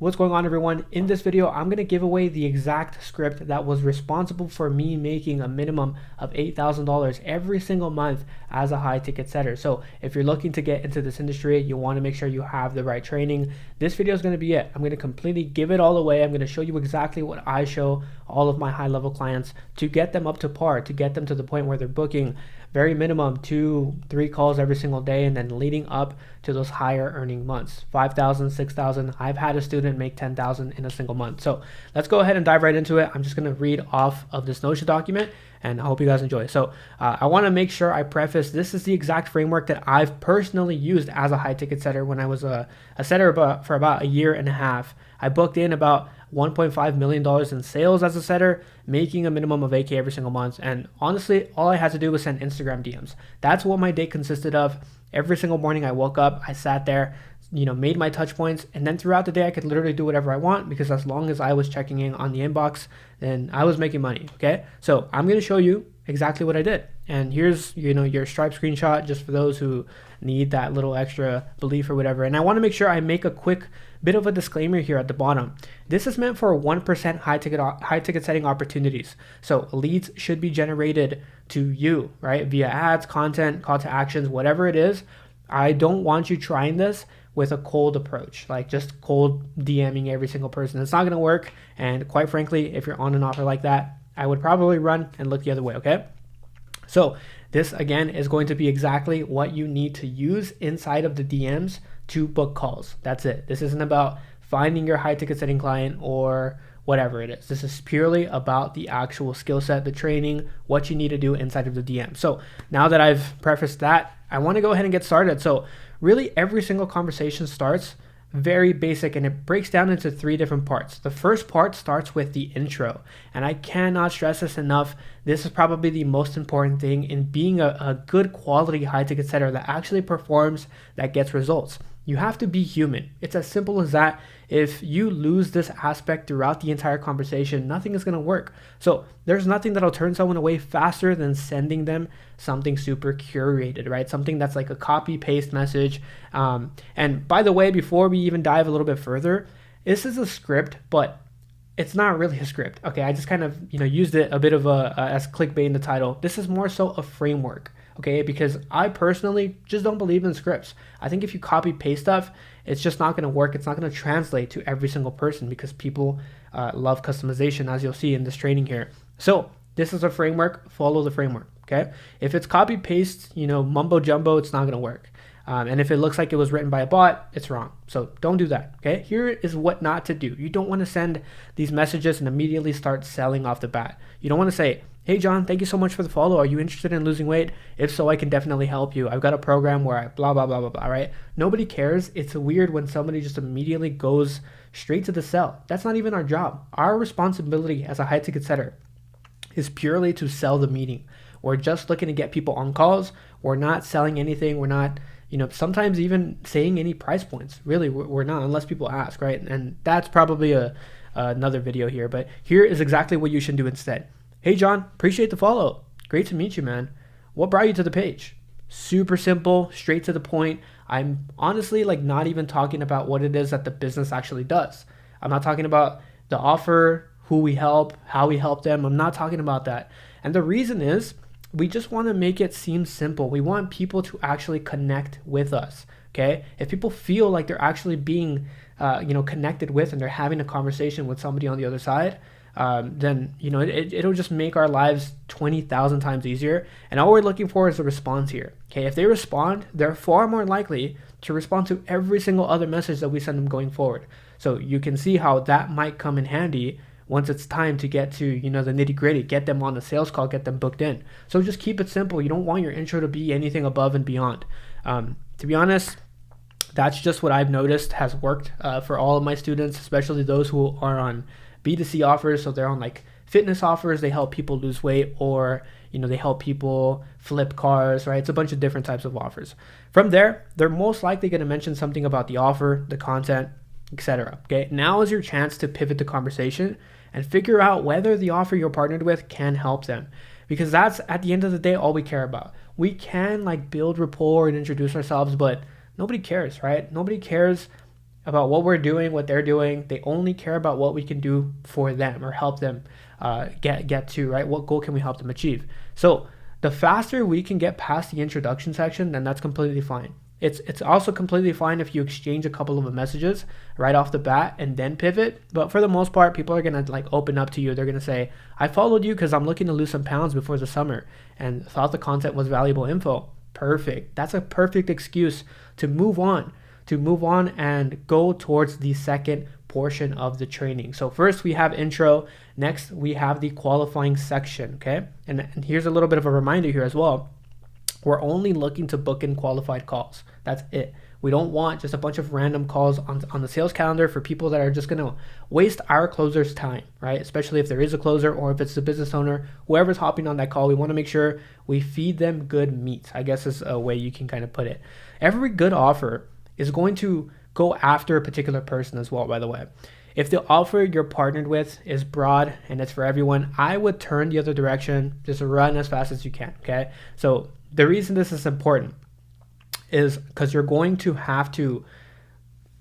What's going on, everyone? In this video, I'm going to give away the exact script that was responsible for me making a minimum of $8,000 every single month as a high ticket setter. So if you're looking to get into this industry, you want to make sure you have the right training. This video is going to be it. I'm going to completely give it all away. I'm going to show you exactly what I show all of my high level clients to get them up to par, to get them to the point where they're booking very minimum 2-3 calls every single day, and then leading up to those higher earning months, 5,000, 6,000. I've had a student make 10,000 in a single month. So let's go ahead and dive right into it. I'm just going to read off of this Notion document, and I hope you guys enjoy. So I want to make sure I preface, this is the exact framework that I've personally used as a high ticket setter when I was a setter for about a year and a half. I booked in about $1.5 million in sales as a setter, making a minimum of 8K every single month. And honestly, all I had to do was send Instagram DMs. That's what my day consisted of. Every single morning I woke up, I sat there, made my touch points, and then throughout the day I could literally do whatever I want, because as long as I was checking in on the inbox, then I was making money. Okay, so I'm going to show you exactly what I did. And here's your Stripe screenshot, just for those who need that little extra belief or whatever. And I want to make sure I make a quick bit of a disclaimer here at the bottom. This is meant for 1% high ticket setting opportunities. So leads should be generated to you, right, via ads, content, call to actions, whatever it is. I don't want you trying this with a cold approach, like just cold DMing every single person. It's not going to work. And quite frankly, if you're on an offer like that, I would probably run and look the other way. Okay, so this again is going to be exactly what you need to use inside of the DMs to book calls. That's it. This isn't about finding your high ticket setting client or whatever it is. This is purely about the actual skill set, the training, what you need to do inside of the DM. So now that I've prefaced that, I want to go ahead and get started. So really every single conversation starts very basic, and it breaks down into 3 different parts. The first part starts with the intro, and I cannot stress this enough. This is probably the most important thing in being a good quality high ticket setter that actually performs, that gets results. You have to be human. It's as simple as that. If you lose this aspect throughout the entire conversation, nothing is going to work. So there's nothing that'll turn someone away faster than sending them something super curated, right? Something that's like a copy paste message. And by the way, before we even dive a little bit further, this is a script, but it's not really a script. Okay, I just kind of used it a bit of as clickbait in the title. This is more so a framework. Okay, because I personally just don't believe in scripts. I think if you copy paste stuff, it's just not going to work. It's not going to translate to every single person, because people love customization, as you'll see in this training here. So this is a framework. Follow the framework. Okay, if it's copy paste, mumbo jumbo, it's not going to work. And if it looks like it was written by a bot, it's wrong. So don't do that. Okay, here is what not to do. You don't want to send these messages and immediately start selling off the bat. You don't want to say, "Hey John, thank you so much for the follow. Are you interested in losing weight? If so, I can definitely help you. I've got a program where I blah, blah, blah, blah, blah," right? Nobody cares. It's weird when somebody just immediately goes straight to the sell. That's not even our job. Our responsibility as a high ticket setter is purely to sell the meeting. We're just looking to get people on calls. We're not selling anything. We're not, sometimes even saying any price points. Really, we're not, unless people ask, right? And that's probably another video here. But here is exactly what you should do instead. "Hey John, appreciate the follow. Great to meet you, man. What brought you to the page?" Super simple, straight to the point. I'm honestly not even talking about what it is that the business actually does. I'm not talking about the offer, who we help, how we help them. I'm not talking about that. And the reason is, we just want to make it seem simple. We want people to actually connect with us. Okay, if people feel like they're actually being connected with, and they're having a conversation with somebody on the other side, then it'll just make our lives 20,000 times easier. And all we're looking for is a response here. Okay, if they respond, they're far more likely to respond to every single other message that we send them going forward. So you can see how that might come in handy once it's time to get to the nitty gritty, get them on the sales call, get them booked in. So just keep it simple. You don't want your intro to be anything above and beyond. To be honest, that's just what I've noticed has worked for all of my students, especially those who are on B2C offers. So they're on fitness offers. They help people lose weight, or they help people flip cars, right? It's a bunch of different types of offers. From there, they're most likely going to mention something about the offer, the content, etc. Okay, now is your chance to pivot the conversation and figure out whether the offer you're partnered with can help them, because that's at the end of the day all we care about. We can build rapport and introduce ourselves, but nobody cares, right? Nobody cares about what we're doing, what they're doing. They only care about what we can do for them or help them get to, right? What goal can we help them achieve? So the faster we can get past the introduction section, then that's completely fine. It's also completely fine if you exchange a couple of messages right off the bat and then pivot. But for the most part, people are gonna like open up to you. They're gonna say, I followed you because I'm looking to lose some pounds before the summer and thought the content was valuable info. Perfect. That's a perfect excuse to move on and go towards the second portion of the training. So first we have intro. Next we have the qualifying section. Okay. And here's a little bit of a reminder here as well. We're only looking to book in qualified calls. That's it. We don't want just a bunch of random calls on the sales calendar for people that are just going to waste our closer's time, right? Especially if there is a closer or if it's the business owner, whoever's hopping on that call, we want to make sure we feed them good meat, I guess is a way you can kind of put it. Every good offer is going to go after a particular person as well, by the way. If the offer you're partnered with is broad and it's for everyone, I would turn the other direction, just run as fast as you can, okay? So the reason this is important is because you're going to have to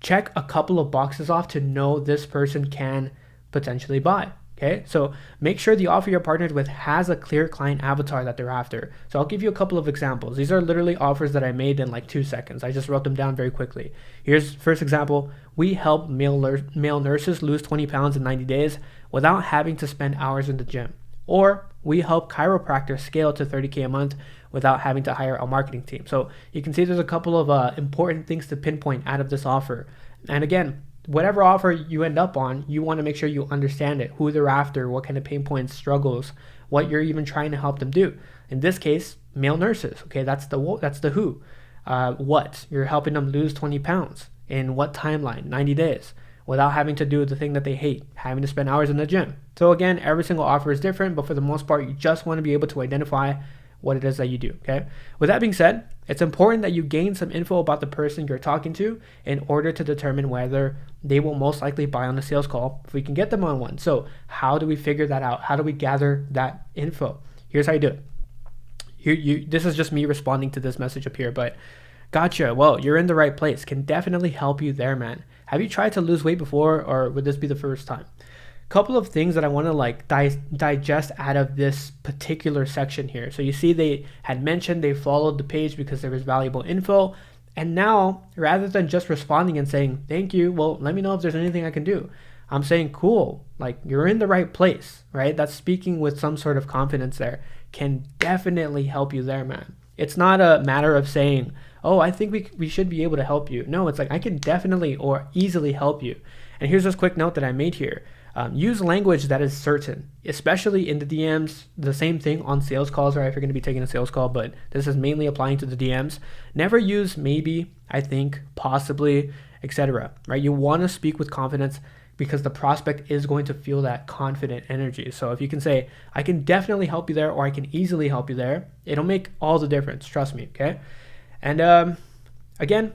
check a couple of boxes off to know this person can potentially buy. Okay, so make sure the offer you're partnered with has a clear client avatar that they're after. So I'll give you a couple of examples. These are literally offers that I made in like 2 seconds. I just wrote them down very quickly. Here's first example. We help male nurses lose 20 pounds in 90 days without having to spend hours in the gym. Or we help chiropractors scale to 30K a month without having to hire a marketing team. So you can see there's a couple of important things to pinpoint out of this offer. And again, whatever offer you end up on, you want to make sure you understand it, who they're after, what kind of pain points, struggles, what you're even trying to help them do. In this case, male nurses. Okay, that's the who. What? You're helping them lose 20 pounds. In what timeline? 90 days. Without having to do the thing that they hate, having to spend hours in the gym. So again, every single offer is different, but for the most part, you just want to be able to identify what it is that you do, okay? With that being said, it's important that you gain some info about the person you're talking to in order to determine whether they will most likely buy on a sales call if we can get them on one. So how do we figure that out? How do we gather that info? Here's how you do it. This is just me responding to this message up here, but gotcha. Well, you're in the right place. Can definitely help you there, man. Have you tried to lose weight before, or would this be the first time? Couple of things that I want to like digest out of this particular section here. So you see they had mentioned they followed the page because there was valuable info. And now, rather than just responding and saying, thank you, well, let me know if there's anything I can do, I'm saying, cool, like you're in the right place, right? That's speaking with some sort of confidence there. Can definitely help you there, man. It's not a matter of saying, oh, I think we should be able to help you. No, it's like I can definitely or easily help you. And here's this quick note that I made here. Use language that is certain, especially in the DMs. The same thing on sales calls, right? If you're going to be taking a sales call, but this is mainly applying to the DMs. Never use maybe, I think, possibly, etc. Right? You want to speak with confidence because the prospect is going to feel that confident energy. So if you can say, I can definitely help you there, or I can easily help you there, it'll make all the difference. Trust me, okay? And again,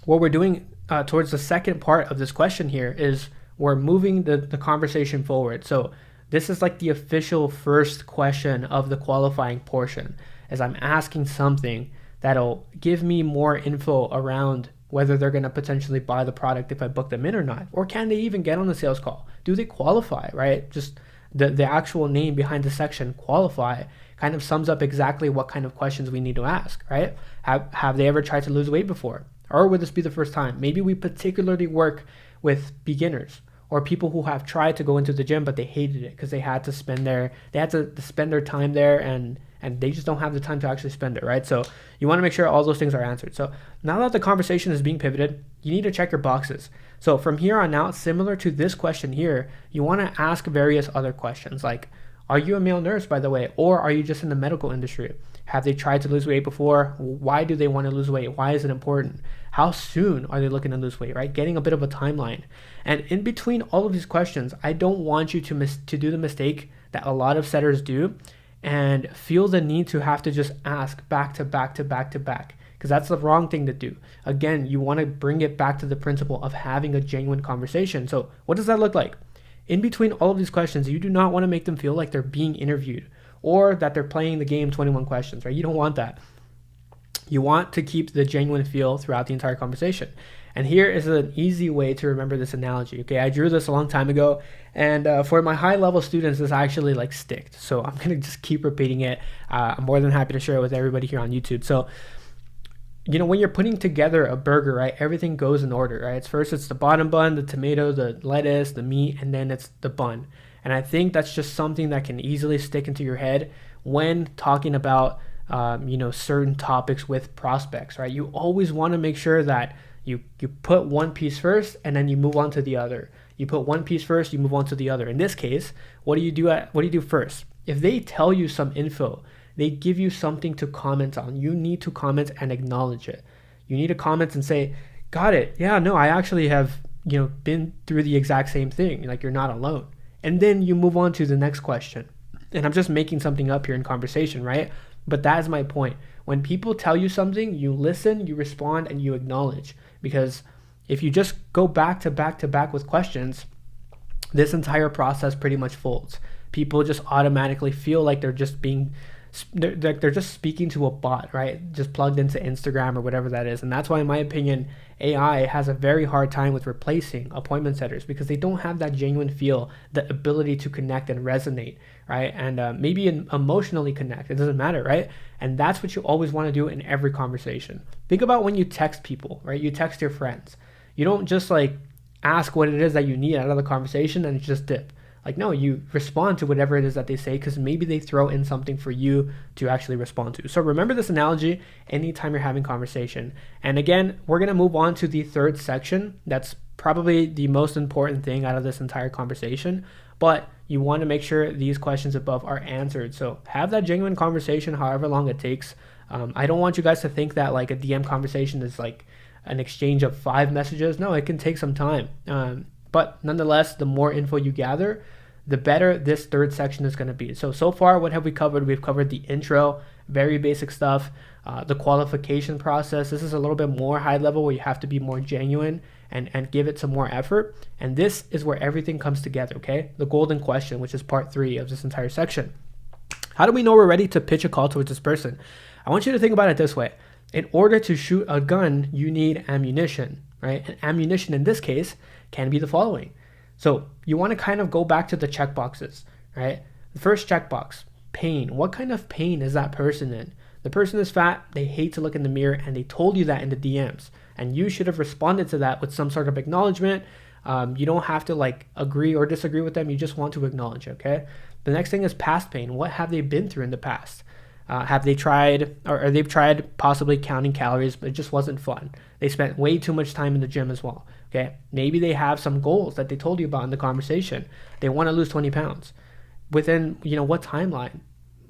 what we're doing towards the second part of this question here is we're moving the conversation forward. So this is like the official first question of the qualifying portion, as I'm asking something that'll give me more info around whether they're going to potentially buy the product if I book them in or not, or can they even get on the sales call? Do they qualify, right? Just the actual name behind the section, qualify, kind of sums up exactly what kind of questions we need to ask, right? Have they ever tried to lose weight before? Or would this be the first time? Maybe we particularly work with beginners or people who have tried to go into the gym, but they hated it because they had to spend their time there and they just don't have the time to actually spend it, right? So you want to make sure all those things are answered. So now that the conversation is being pivoted, you need to check your boxes. So from here on out, similar to this question here, you want to ask various other questions like, are you a male nurse, by the way, or are you just in the medical industry? Have they tried to lose weight before? Why do they want to lose weight? Why is it important? How soon are they looking to lose weight, right? Getting a bit of a timeline. And in between all of these questions, I don't want you to do the mistake that a lot of setters do and feel the need to have to just ask back to back to back to back, because that's the wrong thing to do. Again, you want to bring it back to the principle of having a genuine conversation. So what does that look like? In between all of these questions, you do not want to make them feel like they're being interviewed or that they're playing the game 21 questions, right? You don't want that. You want to keep the genuine feel throughout the entire conversation. And here is an easy way to remember this analogy. Okay, I drew this a long time ago, and for my high level students, this actually like sticked. So I'm gonna just keep repeating it. I'm more than happy to share it with everybody here on YouTube. So when you're putting together a burger, right, everything goes in order, right? It's the bottom bun, the tomato, the lettuce, the meat, and then it's the bun. And I think that's just something that can easily stick into your head when talking about, certain topics with prospects, right? You always want to make sure that you put one piece first and then you move on to the other. You put one piece first, you move on to the other. In this case, what do you do first? If they tell you some info, they give you something to comment on, you need to comment and acknowledge it. You need to comment and say, got it. Yeah, no, I actually have, been through the exact same thing. Like, you're not alone. And then you move on to the next question. And I'm just making something up here in conversation, right? But that's my point. When people tell you something, you listen, you respond, and you acknowledge. Because if you just go back to back with questions, this entire process pretty much folds. People just automatically feel like they're just speaking to a bot, right? Just plugged into Instagram or whatever that is. And that's why, in my opinion, AI has a very hard time with replacing appointment setters, because they don't have that genuine feel, the ability to connect and resonate, right? And maybe emotionally connect. It doesn't matter, right? And that's what you always want to do in every conversation. Think about when you text people, right? You text your friends. You don't just like ask what it is that you need out of the conversation and just dip. Like, no, you respond to whatever it is that they say, because maybe they throw in something for you to actually respond to. So remember this analogy anytime you're having conversation. And again, we're going to move on to the third section. That's probably the most important thing out of this entire conversation. But you want to make sure these questions above are answered. So have that genuine conversation, however long it takes. I don't want you guys to think that like a DM conversation is like an exchange of 5 messages. No, it can take some time. But nonetheless, the more info you gather, the better this third section is going to be. So far, what have we covered? We've covered the intro, very basic stuff, the qualification process. This is a little bit more high level, where you have to be more genuine and give it some more effort. And this is where everything comes together, okay? The golden question, which is part 3 of this entire section. How do we know we're ready to pitch a call towards this person? I want you to think about it this way. In order to shoot a gun, you need ammunition, right? And ammunition in this case can be the following. So you want to kind of go back to the checkboxes, right? The first checkbox, pain. What kind of pain is that person in? The person is fat, they hate to look in the mirror, and they told you that in the DMs. And you should have responded to that with some sort of acknowledgement. You don't have to like agree or disagree with them. You just want to acknowledge, okay? The next thing is past pain. What have they been through in the past? Have they tried, or they've tried possibly counting calories, but it just wasn't fun. They spent way too much time in the gym as well. Okay, maybe they have some goals that they told you about in the conversation. They want to lose 20 pounds within, what timeline?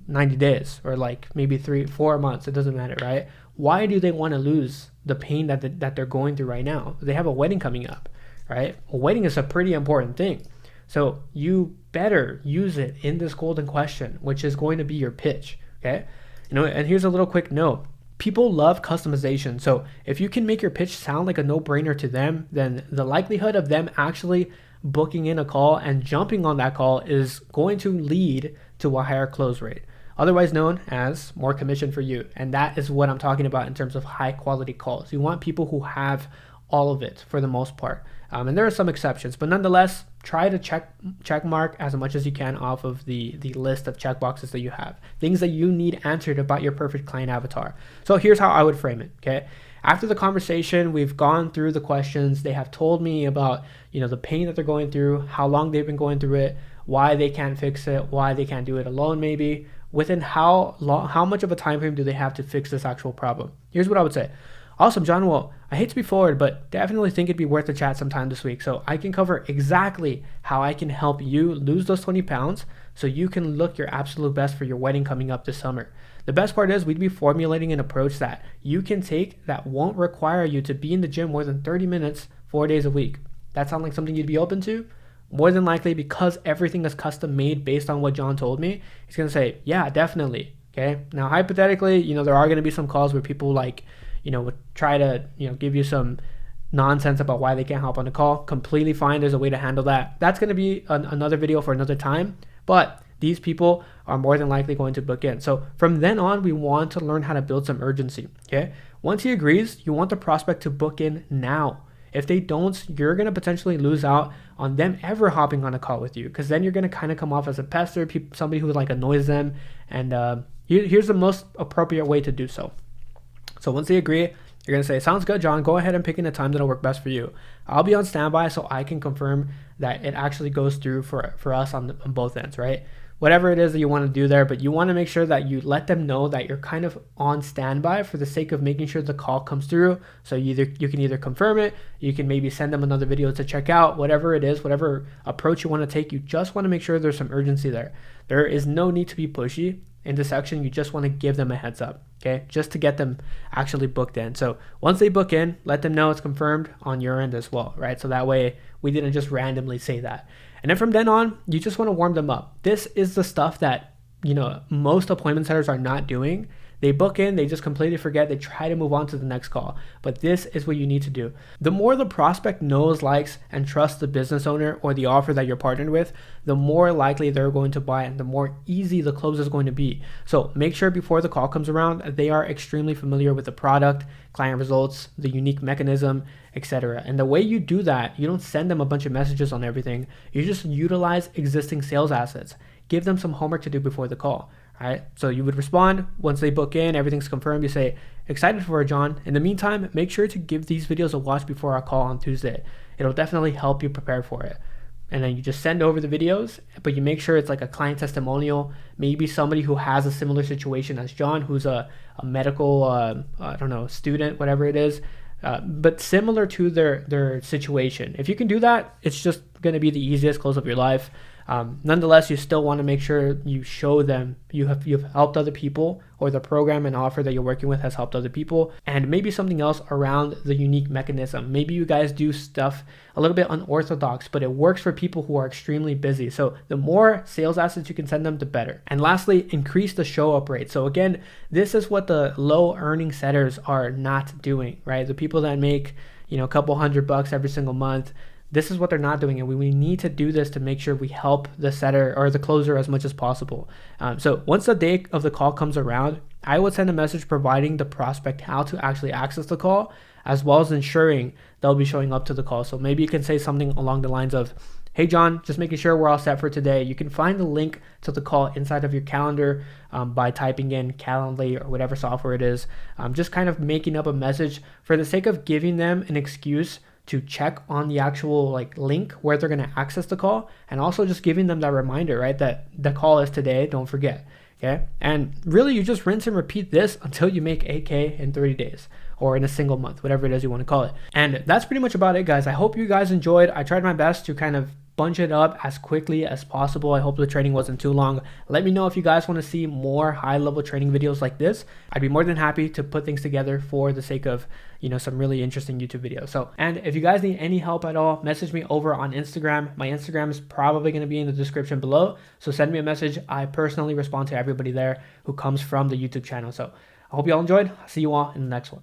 90 days or like maybe 3-4 months. It doesn't matter, right? Why do they want to lose the pain that they're going through right now? They have a wedding coming up, right? A wedding is a pretty important thing. So you better use it in this golden question, which is going to be your pitch, okay? And here's a little quick note. People love customization. So if you can make your pitch sound like a no-brainer to them, then the likelihood of them actually booking in a call and jumping on that call is going to lead to a higher close rate, otherwise known as more commission for you. And that is what I'm talking about in terms of high quality calls. You want people who have all of it for the most part. And there are some exceptions, but nonetheless, try to check mark as much as you can off of the list of checkboxes that you have. Things that you need answered about your perfect client avatar. So here's how I would frame it, okay? After the conversation, we've gone through the questions. They have told me about, the pain that they're going through, how long they've been going through it, why they can't fix it, why they can't do it alone maybe. Within how much of a time frame do they have to fix this actual problem? Here's what I would say. Awesome, John. Well, I hate to be forward, but definitely think it'd be worth a chat sometime this week. So I can cover exactly how I can help you lose those 20 pounds so you can look your absolute best for your wedding coming up this summer. The best part is we'd be formulating an approach that you can take that won't require you to be in the gym more than 30 minutes, 4 days a week. That sound like something you'd be open to? More than likely, because everything is custom made based on what John told me, he's going to say, yeah, definitely. Okay. Now, hypothetically, there are going to be some calls where people would try to, give you some nonsense about why they can't hop on the call. Completely fine. There's a way to handle that. That's going to be another video for another time. But these people are more than likely going to book in. So from then on, we want to learn how to build some urgency. Okay. Once he agrees, you want the prospect to book in now. if they don't, you're going to potentially lose out on them ever hopping on a call with you, because then you're going to kind of come off as a pester, somebody who like annoys them. And here's the most appropriate way to do so. So once they agree, you're going to say, sounds good, John, go ahead and pick in a time that'll work best for you. I'll be on standby so I can confirm that it actually goes through for us on both ends, right? Whatever it is that you want to do there, but you want to make sure that you let them know that you're kind of on standby for the sake of making sure the call comes through. So you can either confirm it, you can maybe send them another video to check out, whatever it is, whatever approach you want to take, you just want to make sure there's some urgency there. There is no need to be pushy in this section. You just want to give them a heads up, okay? Just to get them actually booked in. So once they book in, let them know it's confirmed on your end as well, right? So that way we didn't just randomly say that. And then from then on, you just want to warm them up. This is the stuff that, most appointment setters are not doing. They book in, they just completely forget, they try to move on to the next call. But this is what you need to do. The more the prospect knows, likes, and trusts the business owner or the offer that you're partnered with, the more likely they're going to buy and the more easy the close is going to be. So make sure before the call comes around, they are extremely familiar with the product, client results, the unique mechanism, etc. And the way you do that, you don't send them a bunch of messages on everything. You just utilize existing sales assets. Give them some homework to do before the call. Right? So you would respond once they book in, everything's confirmed. You say, excited for it, John. In the meantime, make sure to give these videos a watch before our call on Tuesday. It'll definitely help you prepare for it. And then you just send over the videos, but you make sure it's like a client testimonial, maybe somebody who has a similar situation as John, who's a medical, student, whatever it is, but similar to their situation. If you can do that, it's just going to be the easiest close of your life. Nonetheless, you still want to make sure you show them you've helped other people, or the program and offer that you're working with has helped other people, and maybe something else around the unique mechanism. Maybe you guys do stuff a little bit unorthodox, but it works for people who are extremely busy. So the more sales assets you can send them, the better. And lastly, increase the show up rate. So again, this is what the low earning setters are not doing, right? The people that make, a couple $100 every single month, this is what they're not doing, and we need to do this to make sure we help the setter or the closer as much as possible. So once the day of the call comes around, I would send a message providing the prospect how to actually access the call, as well as ensuring they'll be showing up to the call. So maybe you can say something along the lines of, hey John, just making sure we're all set for today. You can find the link to the call inside of your calendar by typing in Calendly or whatever software it is. Just kind of making up a message for the sake of giving them an excuse to check on the actual link where they're going to access the call, and also just giving them that reminder, right, that the call is today, don't forget. Okay, and really you just rinse and repeat this until you make 8K in 30 days or in a single month, whatever it is you want to call it. And that's pretty much about it, guys. I hope you guys enjoyed. I tried my best to kind of bunch it up as quickly as possible. I hope the training wasn't too long. Let me know if you guys want to see more high-level training videos like this. I'd be more than happy to put things together for the sake of, some really interesting YouTube videos. So, and if you guys need any help at all, message me over on Instagram. My Instagram is probably going to be in the description below. So send me a message. I personally respond to everybody there who comes from the YouTube channel. So I hope you all enjoyed. I'll see you all in the next one.